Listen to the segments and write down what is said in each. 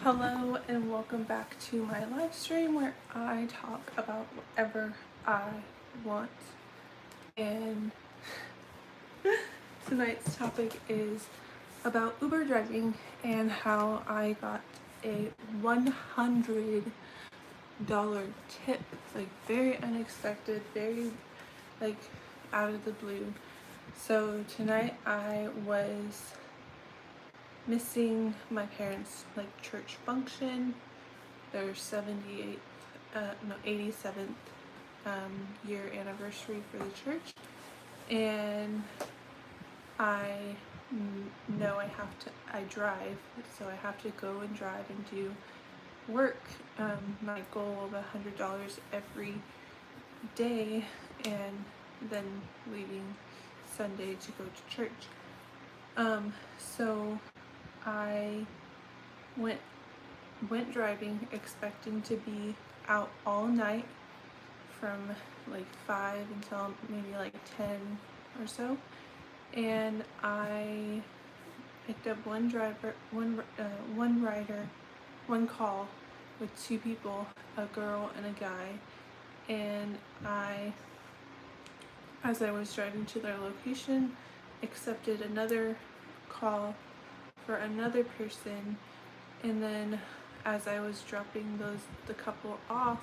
Hello and welcome back to my live stream where I talk about whatever I want. And tonight's topic is about Uber driving and how I got a $100 tip, like very unexpected, very like out of the blue. So tonight I was missing my parents' like church function, their 87th year anniversary for the church, and I know I drive, so I have to go and drive and do work. My goal of $100 every day, and then leaving Sunday to go to church. So I went driving expecting to be out all night from like 5 until maybe like 10 or so, and I picked up one call with two people, a girl and a guy, and as I was driving to their location, accepted another call for another person, and then as I was dropping the couple off,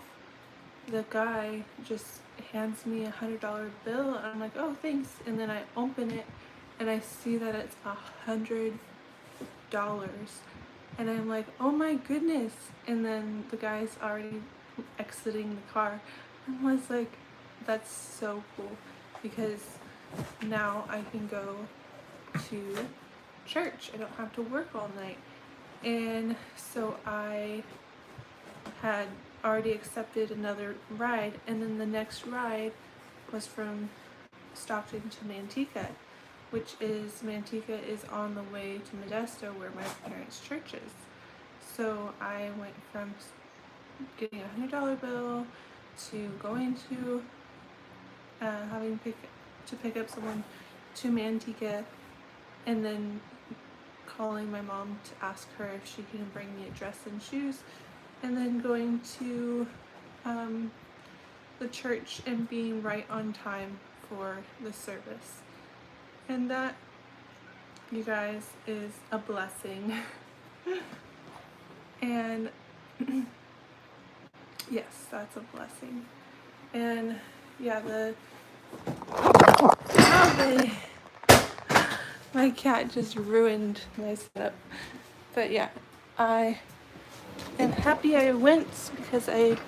the guy just hands me $100 bill, and I'm like, oh thanks, and then I open it and I see that it's $100, and I'm like, oh my goodness, and then the guy's already exiting the car. I was like, that's so cool, because now I can go to church. I don't have to work all night. And so I had already accepted another ride, and then the next ride was from Stockton to Manteca, which is Manteca is on the way to Modesto where my parents' church is. So I went from getting a $100 bill to going to having to pick up someone to Manteca, and then calling my mom to ask her if she can bring me a dress and shoes, and then going to the church and being right on time for the service. And that, you guys, is a blessing. And yes, that's a blessing. And yeah, my cat just ruined my setup. But yeah, I am happy I went because I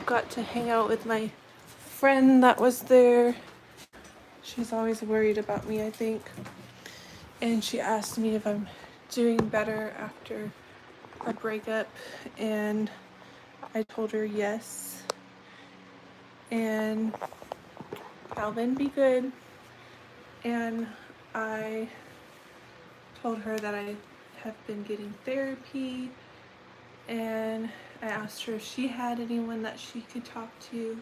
got to hang out with my friend that was there. She's always worried about me, I think. And she asked me if I'm doing better after a breakup, and I told her yes. And Calvin, be good. And I told her that I have been getting therapy, and I asked her if she had anyone that she could talk to,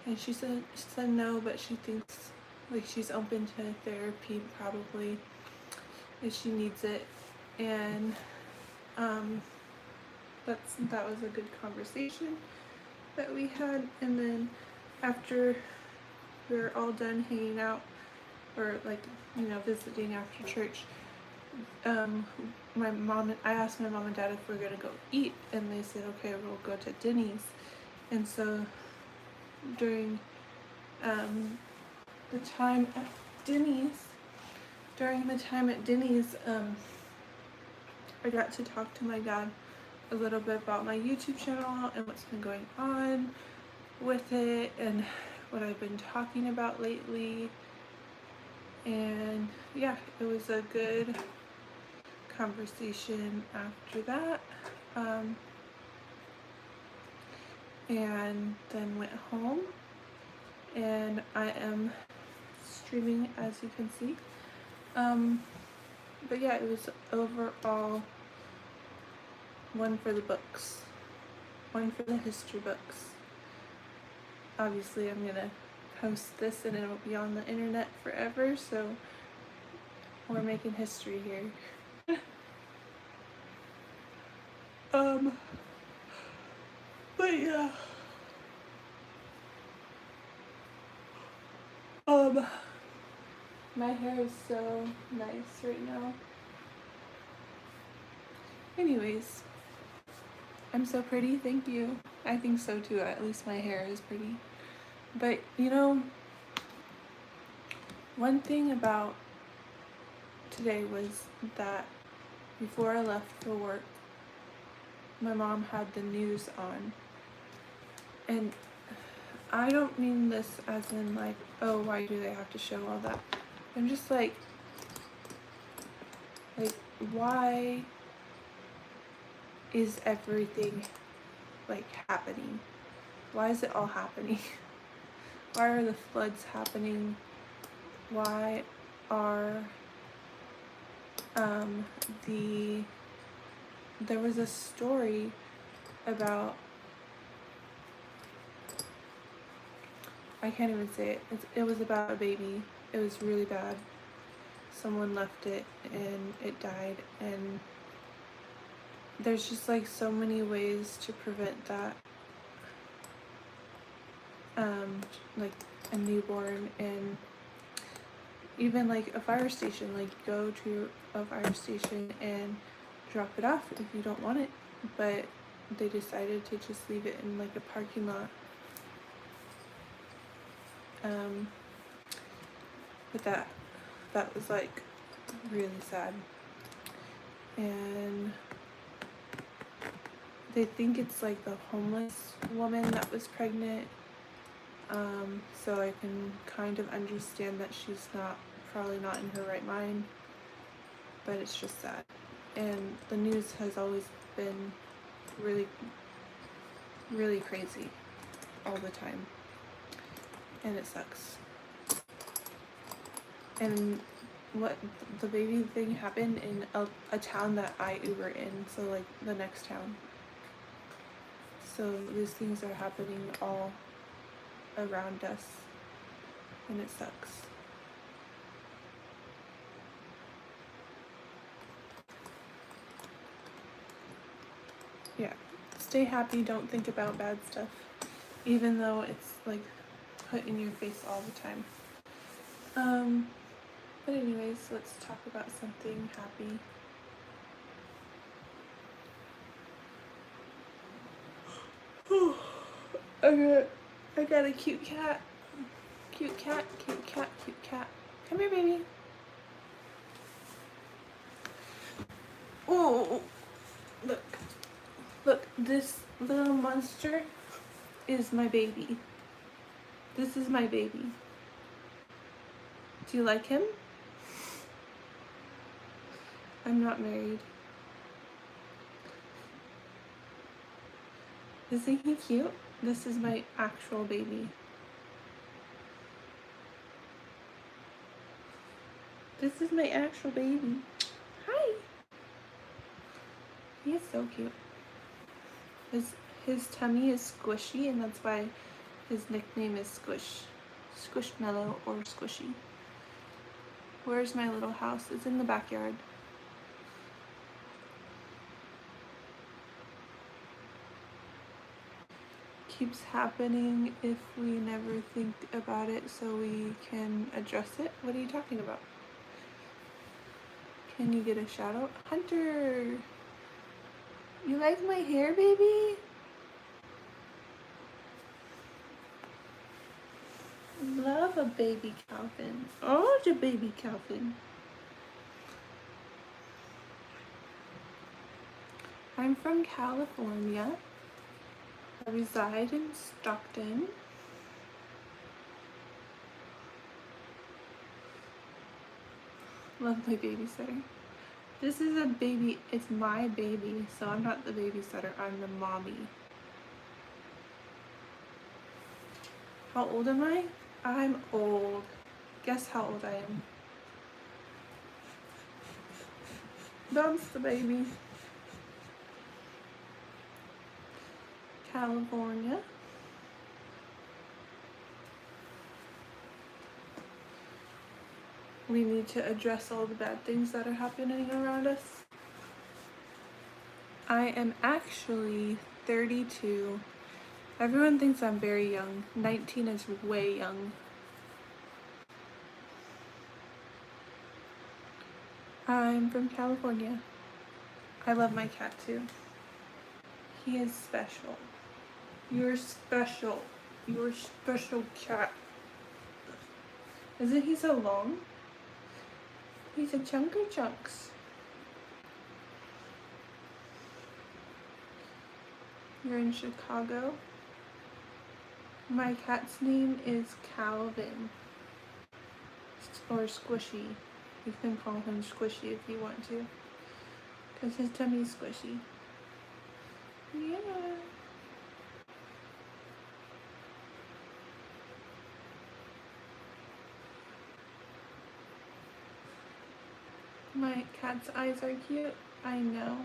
and she said no, but she thinks like she's open to therapy probably if she needs it. And that was a good conversation that we had. And then after we were all done hanging out, or like, visiting after church, I asked my mom and dad if we're gonna go eat, and they said okay, we'll go to Denny's. And so during the time at Denny's, I got to talk to my dad a little bit about my YouTube channel and what's been going on with it and what I've been talking about lately. And yeah, it was a good conversation after that. And then went home, and I am streaming, as you can see. But yeah, it was overall one for the books, one for the history books. Obviously I'm gonna post this and it'll be on the internet forever, so we're making history here. Um, but yeah. Um, my hair is so nice right now. Anyways, I'm so pretty, thank you. I think so too, at least my hair is pretty. But you know, one thing about today was that before I left for work, my mom had the news on. And I don't mean this as in like, oh, why do they have to show all that? I'm just like, why is everything like happening? Why is it all happening? Why are the floods happening? Why are there was a story about, I can't even say it. It was about a baby. It was really bad. Someone left it and it died, and there's just like so many ways to prevent that. Like a newborn, and even like a fire station, like go to a fire station and drop it off if you don't want it, but they decided to just leave it in like a parking lot. But that was like really sad, and they think it's like the homeless woman that was pregnant. So I can kind of understand that she's probably not in her right mind, but it's just sad. And the news has always been really, really crazy all the time, and it sucks. And what the baby thing happened in a town that I Uber in, so like the next town. So these things are happening all around us, and it sucks. Yeah, stay happy, don't think about bad stuff, even though it's like put in your face all the time. But anyways, let's talk about something happy. I got a cute cat. Cute cat, cute cat, cute cat. Come here, baby. Oh, look. Look, this little monster is my baby. This is my baby. Do you like him? I'm not married. Isn't he cute? This is my actual baby. This is my actual baby. Hi. He is so cute. His tummy is squishy, and that's why his nickname is Squish. Squishmallow or Squishy. Where's my little house? It's in the backyard. Keeps happening if we never think about it so we can address it. What are you talking about? Can you get a shout out? Hunter! You like my hair, baby? Love a baby Calvin. Oh, the baby Calvin. I'm from California. I reside in Stockton. Love my babysitter. This is a baby, it's my baby, so I'm not the babysitter, I'm the mommy. How old am I? I'm old. Guess how old I am. That's the baby. California. We need to address all the bad things that are happening around us. I am actually 32. Everyone thinks I'm very young. 19 is way young. I'm from California. I love my cat too. He is special. You're special. You're a special cat. Isn't he so long? He's a chunk of chunks. You're in Chicago. My cat's name is Calvin. Or Squishy. You can call him Squishy if you want to. Because his tummy's squishy. Yeah. My cat's eyes are cute. I know.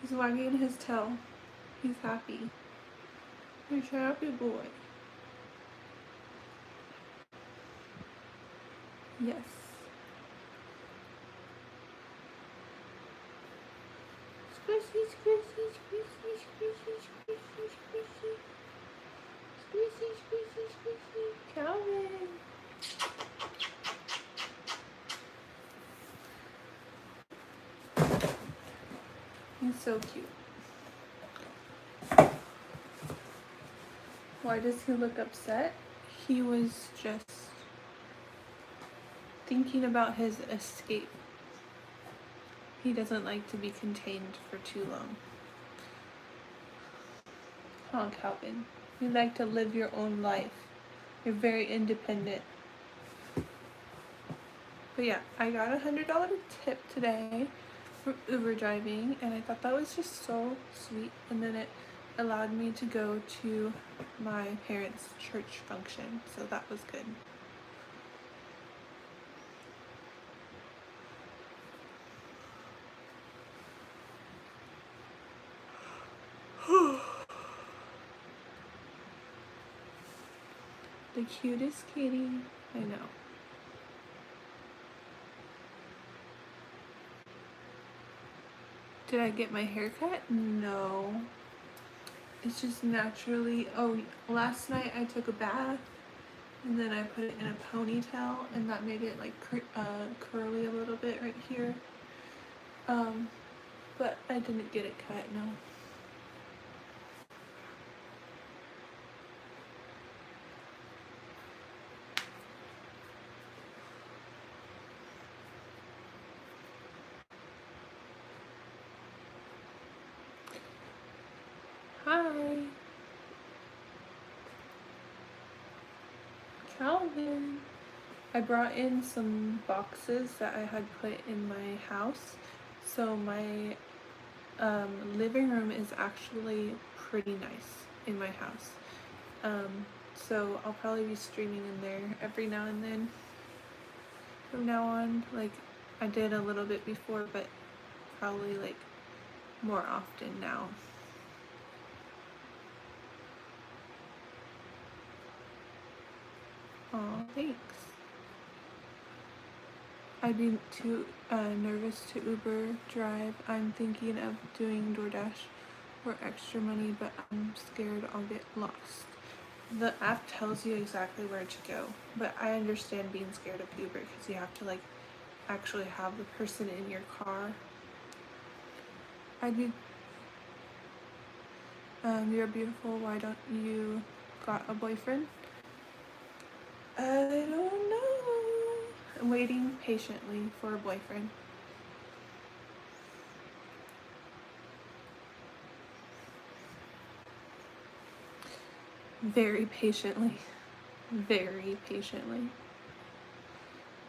He's wagging his tail. He's happy. He's a happy boy. Yes. Squishy, squishy, squishy, squishy, squishy, squishy. Squishy, squishy, squishy. Calvin. He's so cute. Why does he look upset? He was just thinking about his escape. He doesn't like to be contained for too long. Oh, Calvin, you like to live your own life. You're very independent. But yeah, I got $100 tip today for Uber driving, and I thought that was just so sweet. And then it allowed me to go to my parents' church function, so that was good. The cutest kitty. I know. Did I get my hair cut? No. It's just naturally. Oh, last night I took a bath and then I put it in a ponytail, and that made it like curly a little bit right here. But I didn't get it cut, no. Hi, Calvin. I brought in some boxes that I had put in my house. So my living room is actually pretty nice in my house. So I'll probably be streaming in there every now and then from now on. Like I did a little bit before, but probably like more often now. Aw, thanks. I'd be too nervous to Uber drive. I'm thinking of doing DoorDash for extra money, but I'm scared I'll get lost. The app tells you exactly where to go, but I understand being scared of Uber because you have to like actually have the person in your car. I'd be, you're beautiful. Why don't you got a boyfriend? I don't know. I'm waiting patiently for a boyfriend. Very patiently. Very patiently.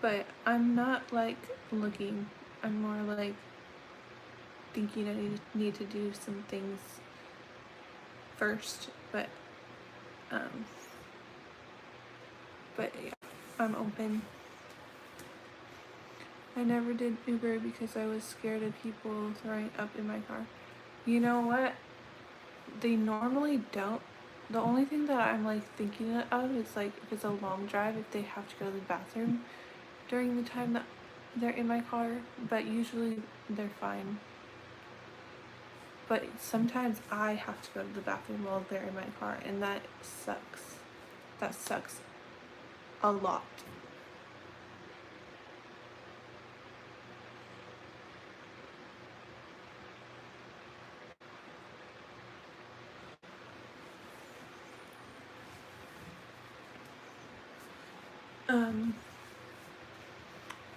But I'm not like looking. I'm more like thinking I need to do some things first. But yeah, I'm open. I never did Uber because I was scared of people throwing up in my car. You know what? They normally don't. The only thing that I'm like thinking of is like if it's a long drive, if they have to go to the bathroom during the time that they're in my car, but usually they're fine. But sometimes I have to go to the bathroom while they're in my car, and that sucks. That sucks a lot.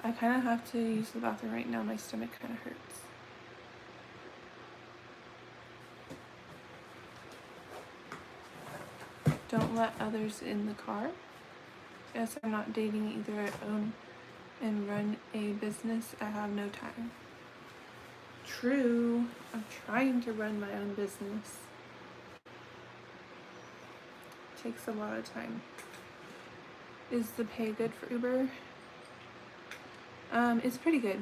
I kind of have to use the bathroom right now. My stomach kind of hurts. Don't let others in the car. Yes, I'm not dating either. I own and run a business. I have no time. True. I'm trying to run my own business. It takes a lot of time. Is the pay good for Uber? It's pretty good.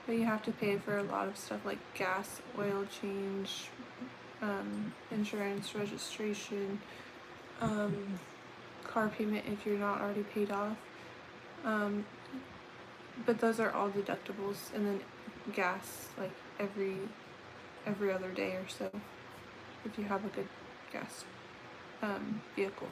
But you have to pay for a lot of stuff like gas, oil change, insurance, registration, car payment if you're not already paid off. But those are all deductibles, and then gas like every other day or so if you have a good gas vehicle.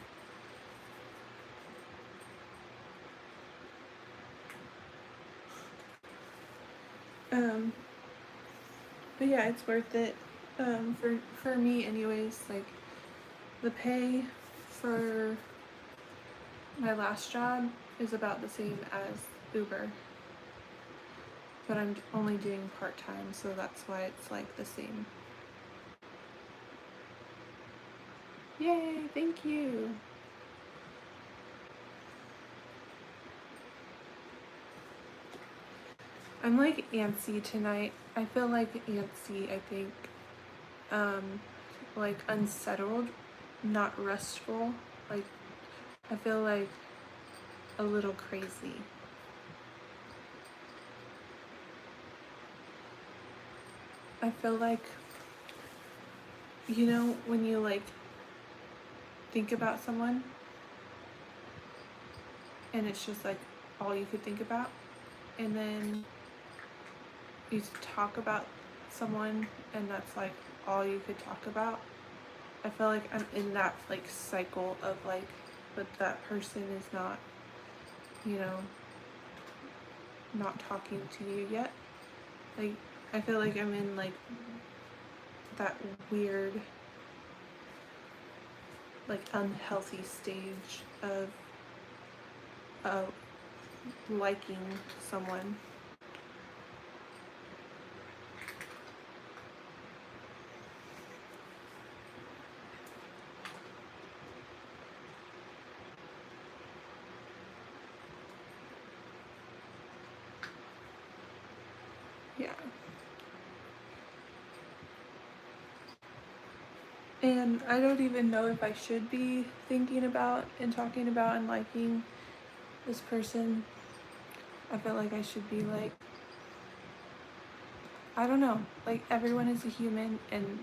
But yeah, it's worth it for me anyways. Like the pay for my last job is about the same as Uber, but I'm only doing part-time, so that's why it's like the same. Yay, thank you. I'm like antsy tonight. I feel like antsy, I think. Like unsettled, not restful. Like I feel like a little crazy. I feel like, you know, when you like think about someone and it's just like all you could think about, and then you talk about someone and that's like all you could talk about. I feel like I'm in that like cycle of like, but that person is not, you know, not talking to you yet. Like I feel like I'm in like that weird, like unhealthy stage of liking someone. Yeah. And I don't even know if I should be thinking about and talking about and liking this person. I feel like I should be like, I don't know, like everyone is a human and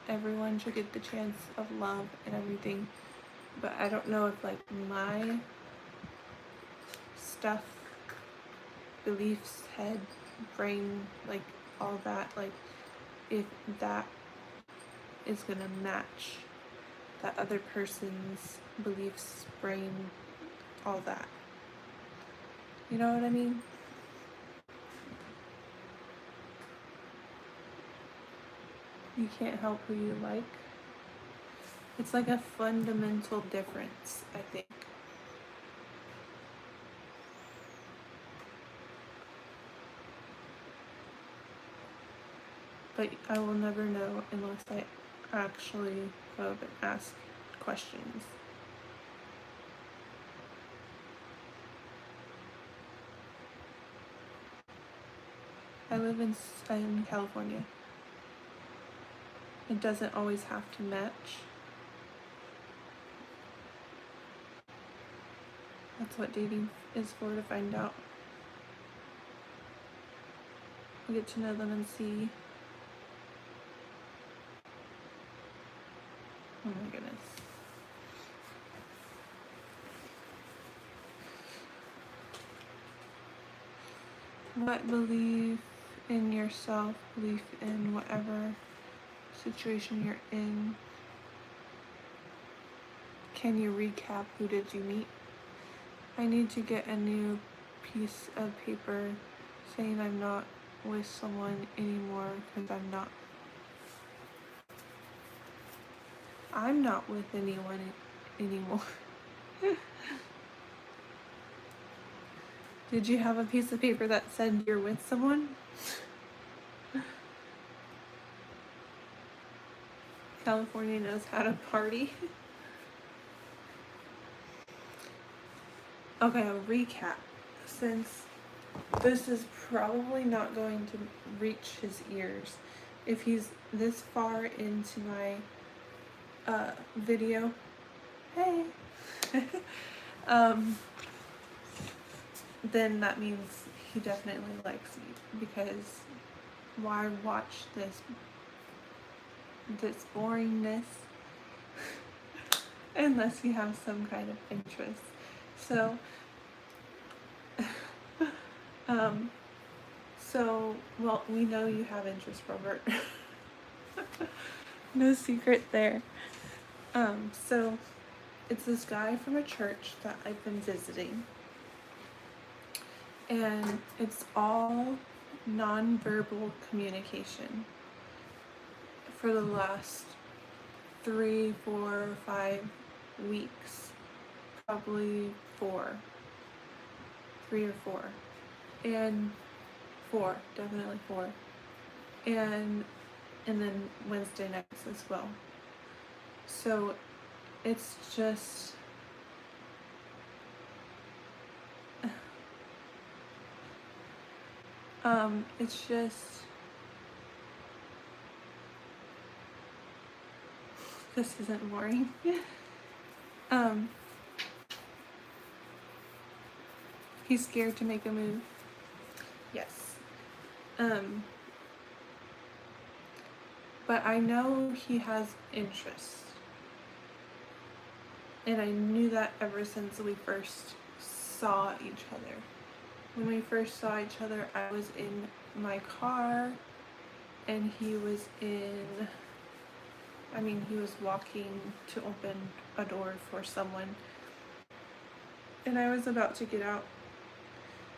everyone should get the chance of love and everything. But I don't know if like my stuff, beliefs, head, brain, like all that, like if that is gonna match that other person's beliefs, brain, all that. You know what I mean? You can't help who you like. It's like a fundamental difference, I think. But I will never know unless I actually go up and ask questions. I live in California. It doesn't always have to match. That's what dating is for, to find out. You get to know them and see. Oh my goodness. What belief in yourself, belief in whatever situation you're in. Can you recap who did you meet? I need to get a new piece of paper saying I'm not with someone anymore because I'm not with anyone anymore. Did you have a piece of paper that said you're with someone? California knows how to party. Okay, a recap. Since this is probably not going to reach his ears, if he's this far into my video, hey, then that means he definitely likes me, because why watch this boringness unless you have some kind of interest. So well, we know you have interest, Robert. No secret there. So it's this guy from a church that I've been visiting, and it's all nonverbal communication for the last 3, 4, 5 weeks, probably 3 or 4, and 4, definitely 4, and then Wednesday nights as well. So it's just this isn't boring. He's scared to make a move. Yes. But I know he has interests. And I knew that ever since we first saw each other. When we first saw each other, I was in my car and he was walking to open a door for someone. And I was about to get out,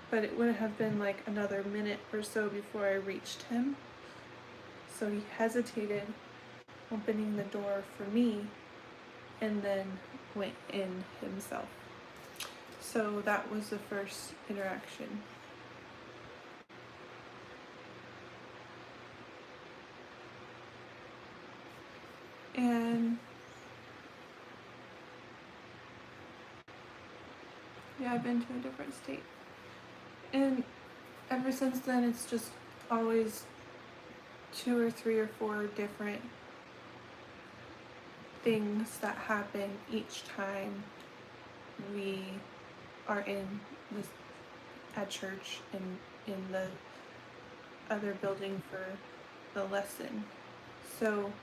but it would have been like another minute or so before I reached him. So he hesitated, opening the door for me, and then went in himself. So that was the first interaction. And yeah, I've been to a different state. And ever since then, it's just always 2 or 3 or 4 different things that happen each time we are at church and in the other building for the lesson. So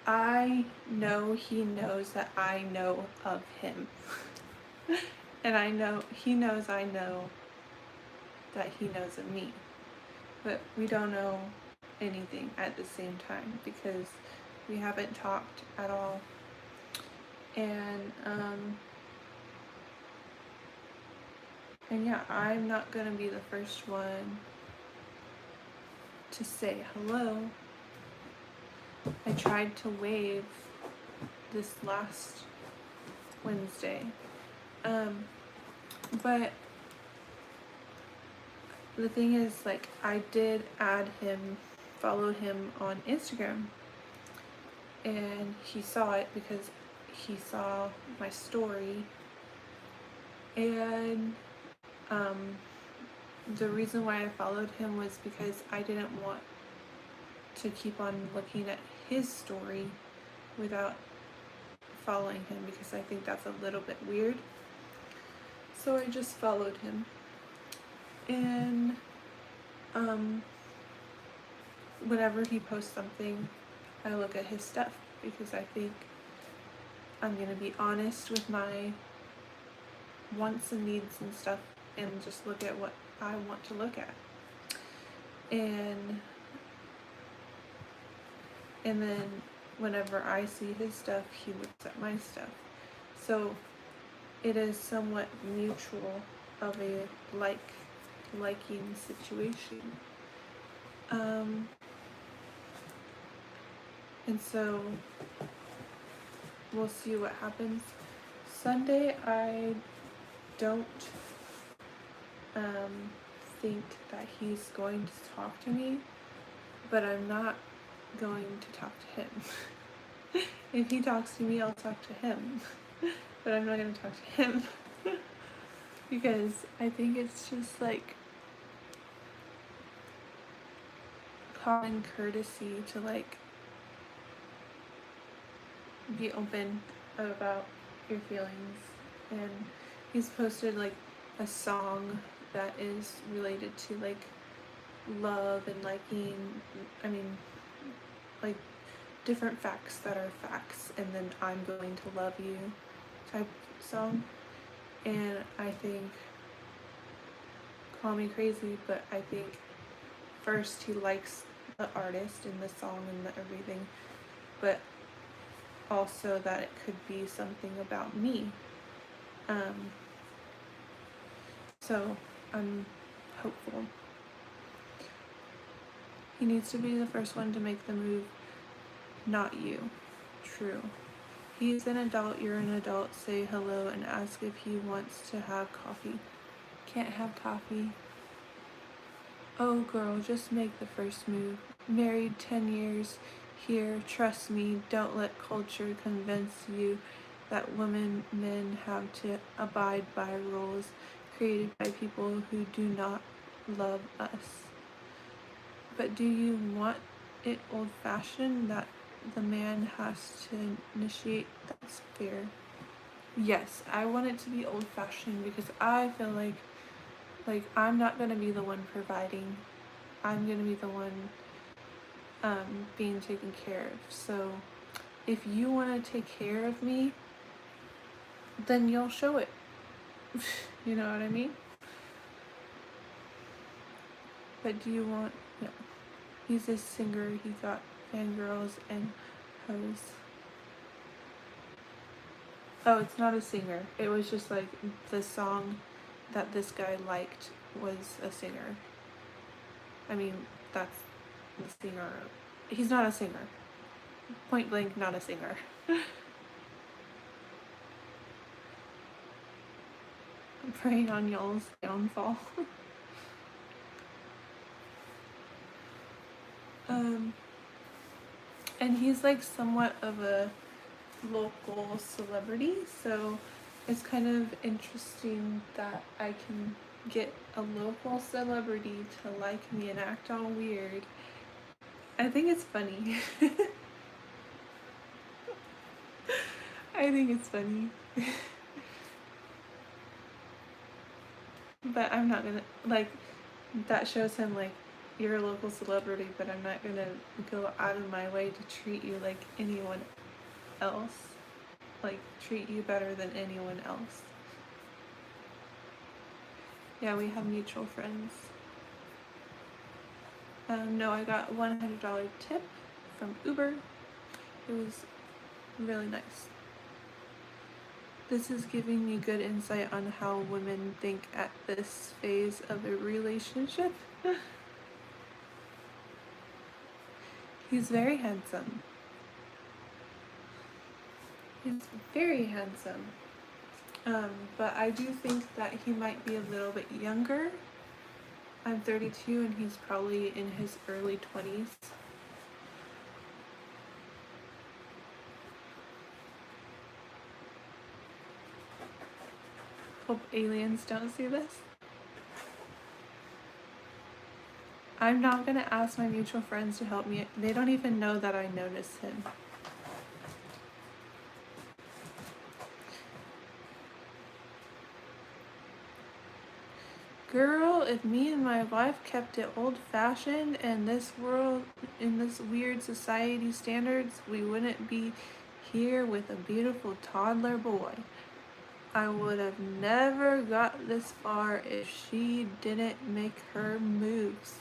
I know he knows that I know of him. And he knows I know that he knows of me. But we don't know anything at the same time because we haven't talked at all. And yeah, I'm not gonna be the first one to say hello. I tried to wave this last Wednesday, but the thing is, like, I did follow him on Instagram, and he saw it because he saw my story, and the reason why I followed him was because I didn't want to keep on looking at his story without following him, because I think that's a little bit weird. So I just followed him, and whenever he posts something, I look at his stuff because I think I'm gonna be honest with my wants and needs and stuff, and just look at what I want to look at. And then whenever I see his stuff, he looks at my stuff. So it is somewhat mutual of a liking situation. And so we'll see what happens. Sunday, I don't think that he's going to talk to me, but I'm not going to talk to him. If he talks to me, I'll talk to him, but I'm not going to talk to him because I think it's just like common courtesy to like be open about your feelings. And he's posted like a song that is related to like love and liking, I mean like different facts that are facts, and then I'm going to love you type song. And I think, call me crazy, but I think first he likes the artist and the song and the everything, but also that it could be something about me. So I'm hopeful. He needs to be the first one to make the move, not you. True. He's an adult, you're an adult. Say hello and ask if he wants to have coffee. Can't have coffee. Oh girl, just make the first move. Married 10 years here, trust me, don't let culture convince you that men have to abide by rules created by people who do not love us. But do you want it old-fashioned that the man has to initiate? That's fair. Yes, I want it to be old-fashioned because I feel like I'm not gonna be the one providing. I'm gonna be the one being taken care of. So if you want to take care of me, then you'll show it. You know what I mean? But do you want, yeah. He's a singer, he got fangirls and hoes. Oh, it's not a singer. It was just like the song that this guy liked was a singer. I mean, that's the singer. He's not a singer. Point blank, not a singer. I'm praying on y'all's downfall. And he's like somewhat of a local celebrity, so it's kind of interesting that I can get a local celebrity to like me and act all weird. I think it's funny. I think it's funny. But I'm not gonna, like, that shows him like, you're a local celebrity, but I'm not gonna go out of my way to treat you like anyone else. Like, treat you better than anyone else. Yeah, we have mutual friends. No, I got $100 tip from Uber. It was really nice. This is giving me good insight on how women think at this phase of a relationship. He's very handsome. He's very handsome. But I do think that he might be a little bit younger. I'm 32 and he's probably in his early 20s. Hope aliens don't see this. I'm not gonna ask my mutual friends to help me. They don't even know that I noticed him. Girl, if me and my wife kept it old-fashioned and this world, in this weird society standards, we wouldn't be here with a beautiful toddler boy. I would have never got this far if she didn't make her moves.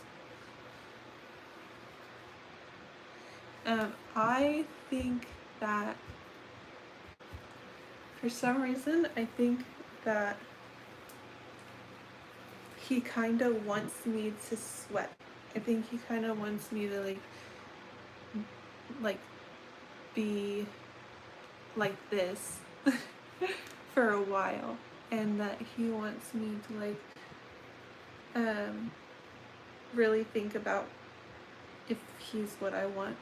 I think that for some reason, I think that he kind of wants me to sweat. I think he kind of wants me to like be like this for a while, and that he wants me to really think about if he's what I want,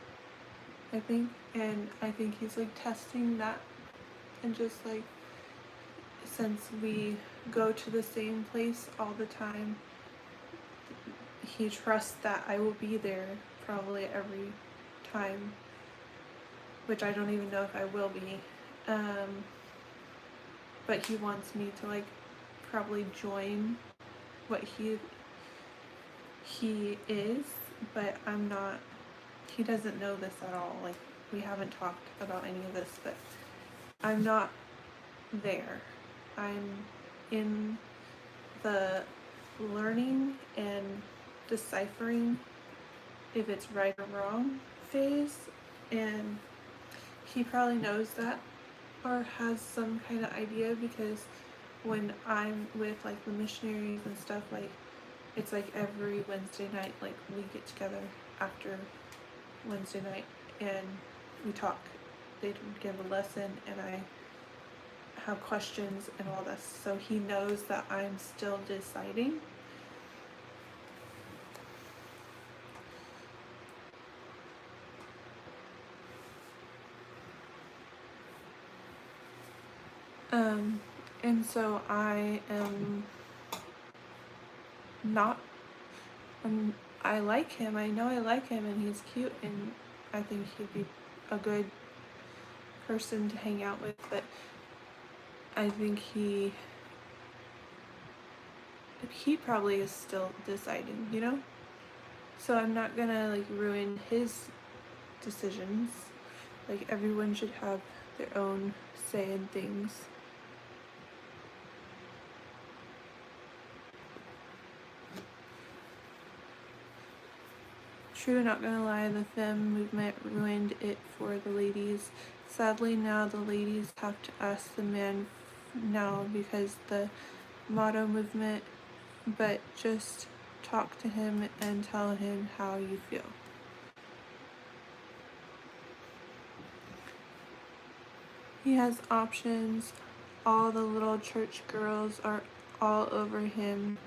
I think. And I think he's like testing that, and just like, since we go to the same place all the time, he trusts that I will be there probably every time, which I don't even know if I will be. But he wants me to like probably join what he is, but I'm not. He doesn't know this at all. Like, we haven't talked about any of this, but I'm not there. I'm in the learning and deciphering if it's right or wrong phase, and he probably knows that or has some kind of idea, because when I'm with like the missionaries and stuff, like it's like every Wednesday night, like we get together after Wednesday night and we talk. They give a lesson and I have questions and all this, so he knows that I'm still deciding. And so I am not, I like him, I know I like him, and he's cute, and I think he'd be a good person to hang out with, but I think he probably is still deciding, you know? So I'm not gonna like ruin his decisions. Like, everyone should have their own say in things. True, not gonna lie, the femme movement ruined it for the ladies. Sadly, now the ladies have to ask the man now because the motto movement, but just talk to him and tell him how you feel. He has options. All the little church girls are all over him.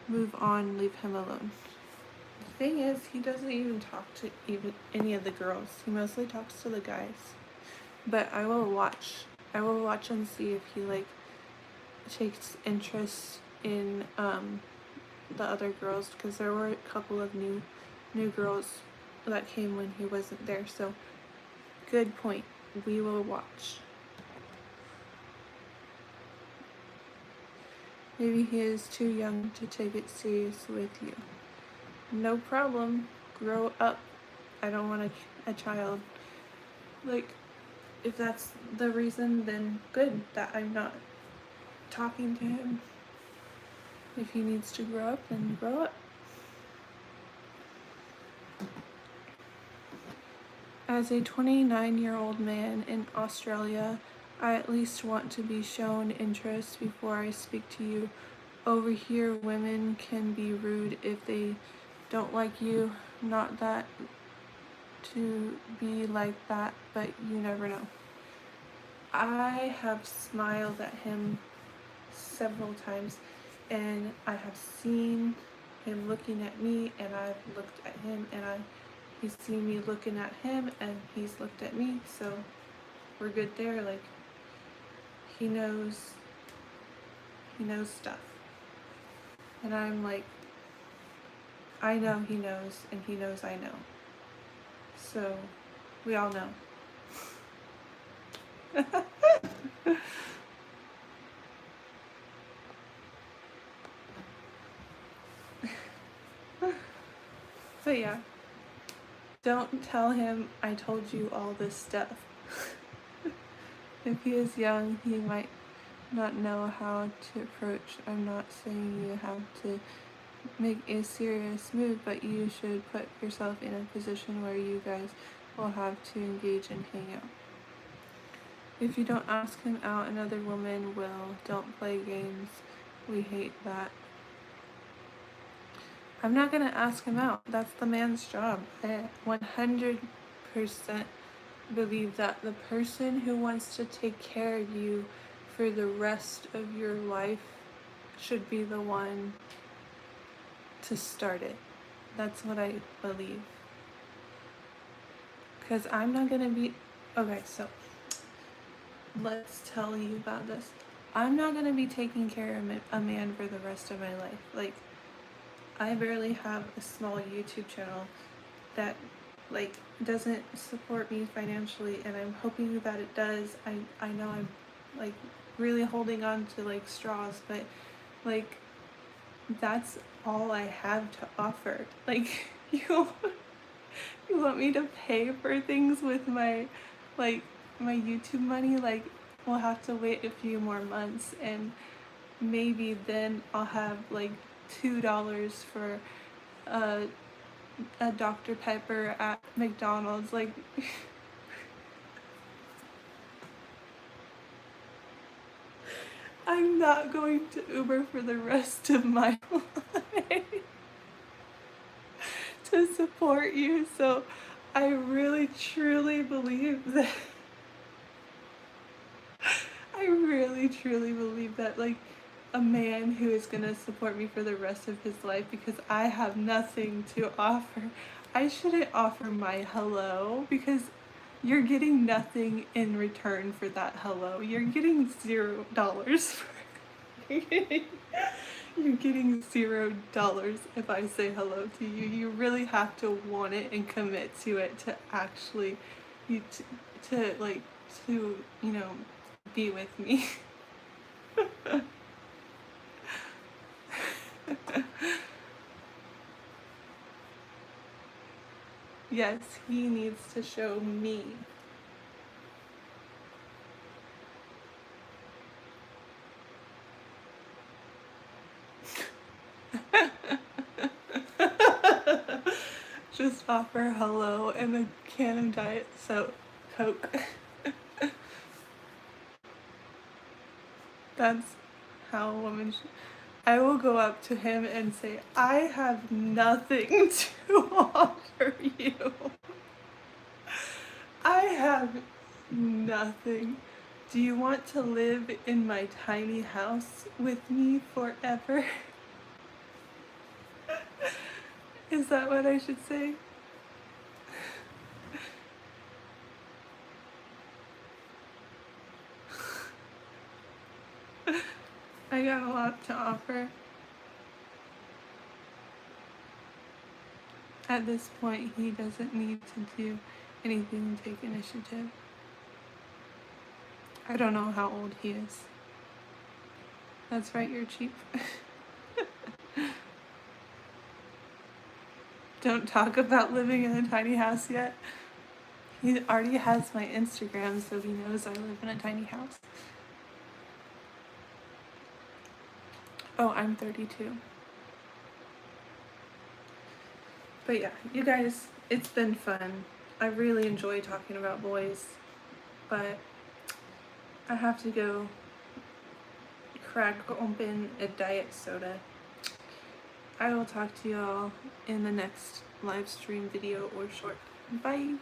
Move on, leave him alone. The thing is, he doesn't even talk to even any of the girls. He mostly talks to the guys. But I will watch. I will watch and see if he like takes interest in the other girls, because there were a couple of new girls that came when he wasn't there. So good point. We will watch. Maybe he is too young to take it serious with you. No problem. Grow up. I don't want a child. Like, if that's the reason, then good that I'm not talking to him. If he needs to grow up, then grow up. As a 29-year-old man in Australia, I at least want to be shown interest before I speak to you. Over here, women can be rude if they don't like you. Not that to be like that, but you never know. I have smiled at him several times, and I have seen him looking at me, and I've looked at him, and he's seen me looking at him, and he's looked at me, so we're good there. Like, he knows stuff. And I'm like, I know he knows, and he knows I know. So we all know. But yeah, don't tell him I told you all this stuff. If he is young, he might not know how to approach. I'm not saying you have to make a serious move, but you should put yourself in a position where you guys will have to engage and hang out. If you don't ask him out, another woman will. Don't play games. We hate that. I'm not gonna ask him out. That's the man's job. I 100% believe that the person who wants to take care of you for the rest of your life should be the one to start it. That's what I believe. Because I'm not gonna be... Okay, so let's tell you about this. I'm not gonna be taking care of a man for the rest of my life. Like, I barely have a small YouTube channel that like doesn't support me financially, and I'm hoping that it does. I know I'm like really holding on to like straws, but like that's all I have to offer. Like you want me to pay for things with my like my YouTube money? Like, we'll have to wait a few more months, and maybe then I'll have like $2 for a Dr. Pepper at McDonald's. Like I'm not going to Uber for the rest of my life to support you. So I really truly believe that like a man who is gonna support me for the rest of his life, because I have nothing to offer. I shouldn't offer my hello, because you're getting nothing in return for that hello. You're getting $0 for you're getting $0 if I say hello to you. You really have to want it and commit to it to actually to you know, be with me. Yes, he needs to show me. Just offer hello and a can of Diet Coke. That's how a woman should. I will go up to him and say, I have nothing to offer you. I have nothing. Do you want to live in my tiny house with me forever? Is that what I should say? I got a lot to offer. At this point, he doesn't need to do anything to take initiative. I don't know how old he is. That's right, you're cheap. Don't talk about living in a tiny house yet. He already has my Instagram, so he knows I live in a tiny house. Oh, I'm 32. But yeah, you guys, it's been fun. I really enjoy talking about boys, but I have to go crack open a diet soda. I will talk to y'all in the next live stream video or short. Bye!